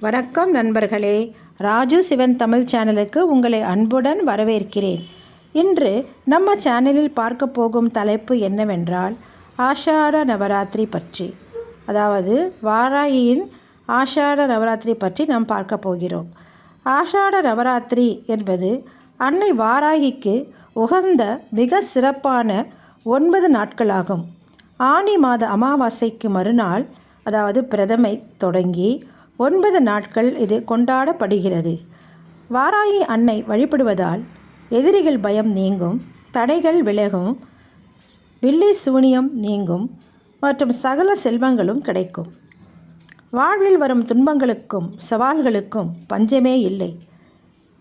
வணக்கம் நண்பர்களே, ராஜு சிவன் தமிழ் சேனலுக்கு உங்களை அன்புடன் வரவேற்கிறேன். இன்று நம்ம சேனலில் பார்க்க போகும் தலைப்பு என்னவென்றால் ஆஷாட நவராத்திரி பற்றி, அதாவது வாராகியின் ஆஷாட நவராத்திரி பற்றி நாம் பார்க்க போகிறோம். ஆஷாட நவராத்திரி என்பது அன்னை வாராகிக்கு உகந்த மிக சிறப்பான 9 நாட்களாகும். ஆனி மாத அமாவாசைக்கு மறுநாள், அதாவது பிரதமை தொடங்கி 9 நாட்கள் இது கொண்டாடப்படுகிறது. வாராகி அன்னை வழிபடுவதால் எதிரிகள் பயம் நீங்கும், தடைகள் விலகும், வில்லி சூனியம் நீங்கும் மற்றும் சகல செல்வங்களும் கிடைக்கும். வாழ்வில் வரும் துன்பங்களுக்கும் சவால்களுக்கும் பஞ்சமே இல்லை.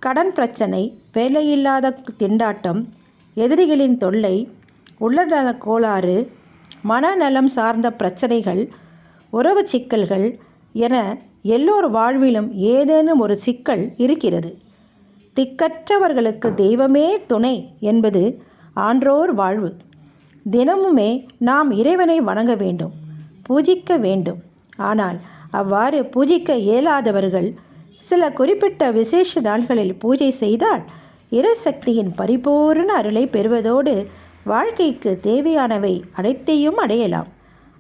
கடன் பிரச்சனை, வேலையில்லாத திண்டாட்டம், எதிரிகளின் தொல்லை, உடல்நல கோளாறு, மனநலம் சார்ந்த பிரச்சனைகள், உறவு சிக்கல்கள் என எல்லோர் வாழ்விலும் ஏதேனும் ஒரு சிக்கல் இருக்கிறது. திக்கற்றவர்களுக்கு தெய்வமே துணை என்பது ஆன்றோர் வாழ்வு. தினமுமே நாம் இறைவனை வணங்க வேண்டும், பூஜிக்க வேண்டும். ஆனால் அவ்வாறு பூஜிக்க இயலாதவர்கள் சில குறிப்பிட்ட விசேஷ நாள்களில் பூஜை செய்தால் இறைசக்தியின் பரிபூர்ண அருளை பெறுவதோடு வாழ்க்கைக்கு தேவையானவை அனைத்தையும் அடையலாம்.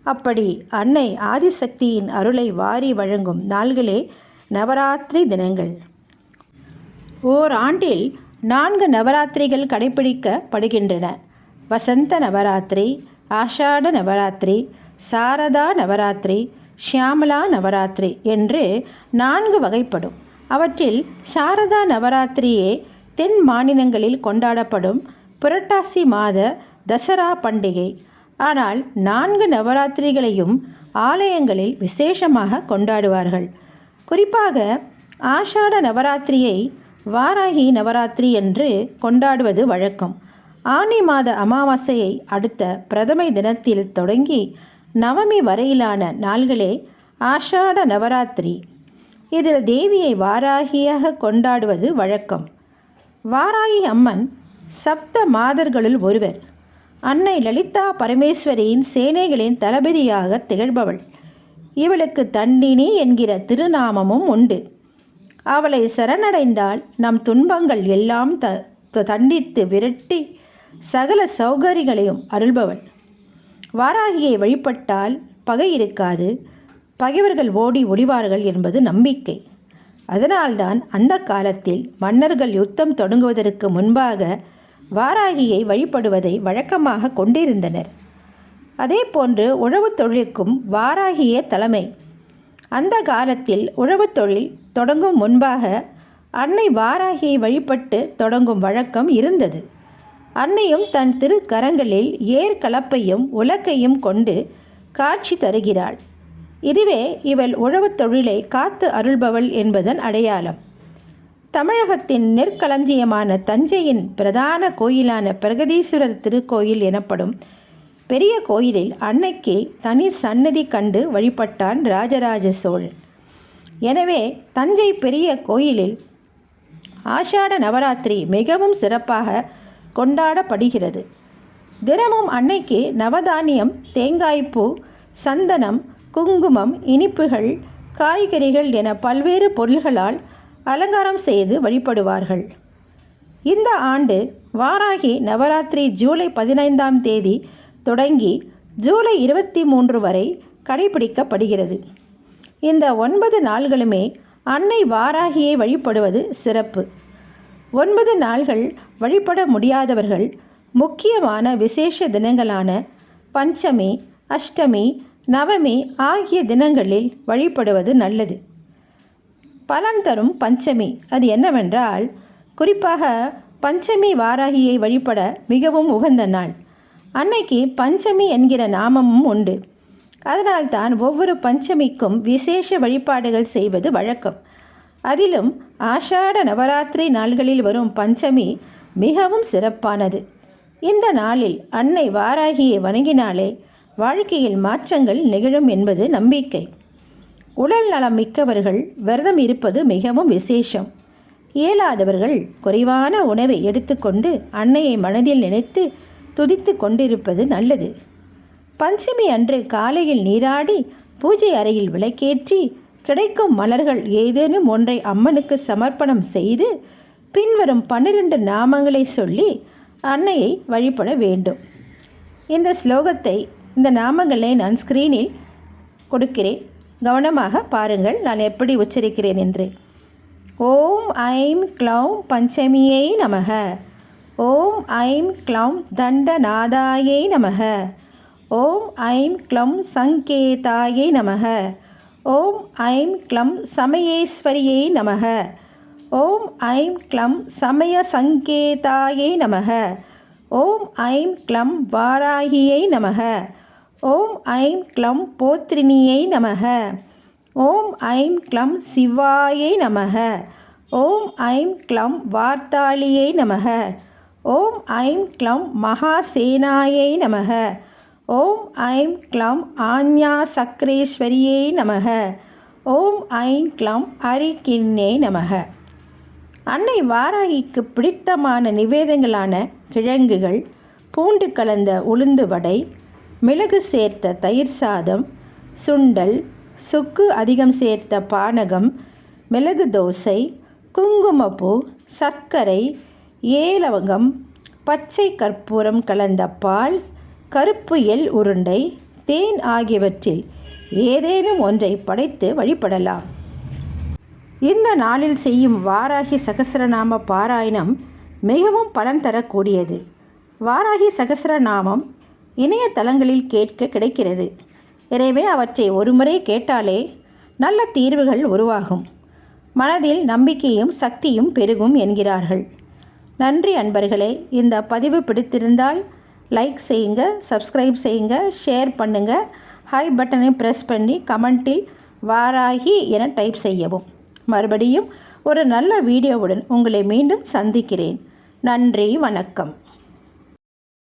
அப்படி அன்னை ஆதிசக்தியின் அருளை வாரி வழங்கும் நாள்களே நவராத்திரி தினங்கள். ஓர் ஆண்டில் 4 நவராத்திரிகள் கடைபிடிக்கப்படுகின்றன. வசந்த நவராத்திரி, ஆஷாட நவராத்திரி, சாரதா நவராத்திரி, ஷியாமலா நவராத்திரி என்று 4 வகைப்படும். அவற்றில் சாரதா நவராத்திரியே தென் மாநிலங்களில் கொண்டாடப்படும் புரட்டாசி மாத தசரா பண்டிகை. ஆனால் 4 நவராத்திரிகளையும் ஆலயங்களில் விசேஷமாக கொண்டாடுவார்கள். குறிப்பாக ஆஷாட நவராத்திரியை வாராகி நவராத்திரி என்று கொண்டாடுவது வழக்கம். ஆனி மாத அமாவாசையை அடுத்த பிரதமை தினத்தில் தொடங்கி நவமி வரையிலான நாள்களே ஆஷாட நவராத்திரி. இதில் தேவியை வாராகியாக கொண்டாடுவது வழக்கம். வாராகி அம்மன் சப்த மாதர்களுள் ஒருவர். அன்னை லலிதா பரமேஸ்வரியின் சேனைகளின் தளபதியாக திகழ்பவள். இவளுக்கு தண்டினி என்கிற திருநாமமும் உண்டு. அவளை சரணடைந்தால் நம் துன்பங்கள் எல்லாம் தண்டித்து விரட்டி சகல சௌகரியங்களையும் அருள்பவள். வாராகியை வழிபட்டால் பகை இருக்காது, பகைவர்கள் ஓடி ஒளிவார்கள் என்பது நம்பிக்கை. அதனால்தான் அந்த காலத்தில் மன்னர்கள் யுத்தம் தொடங்குவதற்கு முன்பாக வாராகியை வழிபடுவதை வழக்கமாக கொண்டிருந்தனர். அதே போன்று உழவு தொழிலுக்கும் வாராகியே தலைமை. அந்த காலத்தில் உழவு தொழில் தொடங்கும் முன்பாக அன்னை வாராகியை வழிபட்டு தொடங்கும் வழக்கம் இருந்தது. அன்னையும் தன் திருக்கரங்களில் ஏர்கலப்பையும் உலக்கையும் கொண்டு காட்சி தருகிறாள். இதுவே இவள் உழவு தொழிலை காத்து அருள்பவள் என்பதன் அடையாளம். தமிழகத்தின் நெற்களஞ்சியமான தஞ்சையின் பிரதான கோயிலான பிரகதீஸ்வரர் திருக்கோயில் எனப்படும் பெரிய கோயிலில் அன்னைக்கு தனி சன்னதி கண்டு வழிபட்டான் ராஜராஜ சோழன். எனவே தஞ்சை பெரிய கோயிலில் ஆஷாட நவராத்திரி மிகவும் சிறப்பாக கொண்டாடப்படுகிறது. தினமும் அன்னைக்கு நவதானியம், தேங்காய்ப்பூ, சந்தனம், குங்குமம், இனிப்புகள், காய்கறிகள் என பல்வேறு பொருள்களால் அலங்காரம் செய்து வழிபடுவார்கள். இந்த ஆண்டு வாராகி நவராத்திரி ஜூலை 15ஆம் தேதி தொடங்கி ஜூலை 23 வரை கடைபிடிக்கப்படுகிறது. இந்த 9 நாள்களுமே அன்னை வாராகியை வழிபடுவது சிறப்பு. 9 நாள்கள் வழிபட முடியாதவர்கள் முக்கியமான விசேஷ தினங்களான பஞ்சமி, அஷ்டமி, நவமி ஆகிய தினங்களில் வழிபடுவது நல்லது. பலன் தரும் பஞ்சமி அது என்னவென்றால், குறிப்பாக பஞ்சமி வாராகியை வழிபட மிகவும் உகந்த நாள். அன்னைக்கு பஞ்சமி என்கிற நாமமும் உண்டு. அதனால்தான் ஒவ்வொரு பஞ்சமிக்கும் விசேஷ வழிபாடுகள் செய்வது வழக்கம். அதிலும் ஆஷாட நவராத்திரி நாள்களில் வரும் பஞ்சமி மிகவும் சிறப்பானது. இந்த நாளில் அன்னை வாராகியை வணங்கினாலே வாழ்க்கையில் மாற்றங்கள் நிகழும் என்பது நம்பிக்கை. உடல் நலம் மிக்கவர்கள் விரதம் இருப்பது மிகவும் விசேஷம். இயலாதவர்கள் குறைவான உணவை எடுத்துக்கொண்டு அன்னையை மனதில் நினைத்து துதித்து கொண்டிருப்பது நல்லது. பஞ்சமி அன்று காலையில் நீராடி பூஜை அறையில் விளக்கேற்றி கிடைக்கும் மலர்கள் ஏதேனும் ஒன்றை அம்மனுக்கு சமர்ப்பணம் செய்து பின்வரும் 12 நாமங்களை சொல்லி அன்னையை வழிபட வேண்டும். இந்த ஸ்லோகத்தை, இந்த நாமங்களை நான் ஸ்க்ரீனில் கொடுக்கிறேன். கவனமாக பாருங்கள் நான் எப்படி உச்சரிக்கிறேன் என்று. ஓம் ஐம் க்ளௌம் பஞ்சமியை நமக. ஓம் ஐம் க்ளௌம் தண்டநாதாயை நமக. ஓம் ஐம் க்ளௌம் சங்கேதாயை நமக. ஓம் ஐம் க்ளௌம் சமயேஸ்வரியை நமக. ஓம் ஐம் க்ளௌம் சமய சங்கேதாயை நமக. ஓம் ஐம் க்ளௌம் வாராகியை நமக. ஓம் ஐம் க்ளௌம் போத்ரினியை நமக. ஓம் ஐம் க்ளௌம் சிவாயை நமக. ஓம் ஐம் க்ளௌம் வார்த்தாளியை நமக. ஓம் ஐம் க்ளௌம் மகாசேனாயை நமக. ஓம் ஐம் க்ளௌம் ஆஞ்ஞா சக்ரேஸ்வரியை நமக. ஓம் ஐம் க்ளௌம் அரிக்கிண்ணே நமக. அன்னை வாராகிக்கு பிடித்தமான நிவேதங்களான கிழங்குகள், பூண்டு கலந்த உளுந்து வடை, மிளகு சேர்த்த தயிர் சாதம், சுண்டல், சுக்கு அதிகம் சேர்த்த பானகம், மிளகு தோசை, குங்குமப்பூ, சர்க்கரை, ஏலவங்கம், பச்சை கற்பூரம் கலந்த பால், கருப்பு எள் உருண்டை, தேன் ஆகியவற்றில் ஏதேனும் ஒன்றை படைத்து வழிபடலாம். இந்த நாளில் செய்யும் வாராகி சகஸ்ரநாம பாராயணம் மிகவும் பலன் தரக்கூடியது. வாராகி சகஸ்ரநாமம் இணையதளங்களில் கேட்க கிடைக்கிறது. எனவே அவற்றை ஒருமுறை கேட்டாலே நல்ல தீர்வுகள் உருவாகும். மனதில் நம்பிக்கையும் சக்தியும் பெருகும் என்கிறார்கள். நன்றி அன்பர்களே. இந்த பதிவு பிடித்திருந்தால் லைக் செய்யுங்க, சப்ஸ்கிரைப் செய்யுங்க, ஷேர் பண்ணுங்கள். ஹை பட்டனை ப்ரெஸ் பண்ணி கமெண்ட்டில் வாராகி என டைப் செய்யவும். மறுபடியும் ஒரு நல்ல வீடியோவுடன் உங்களை மீண்டும் சந்திக்கிறேன். நன்றி, வணக்கம்.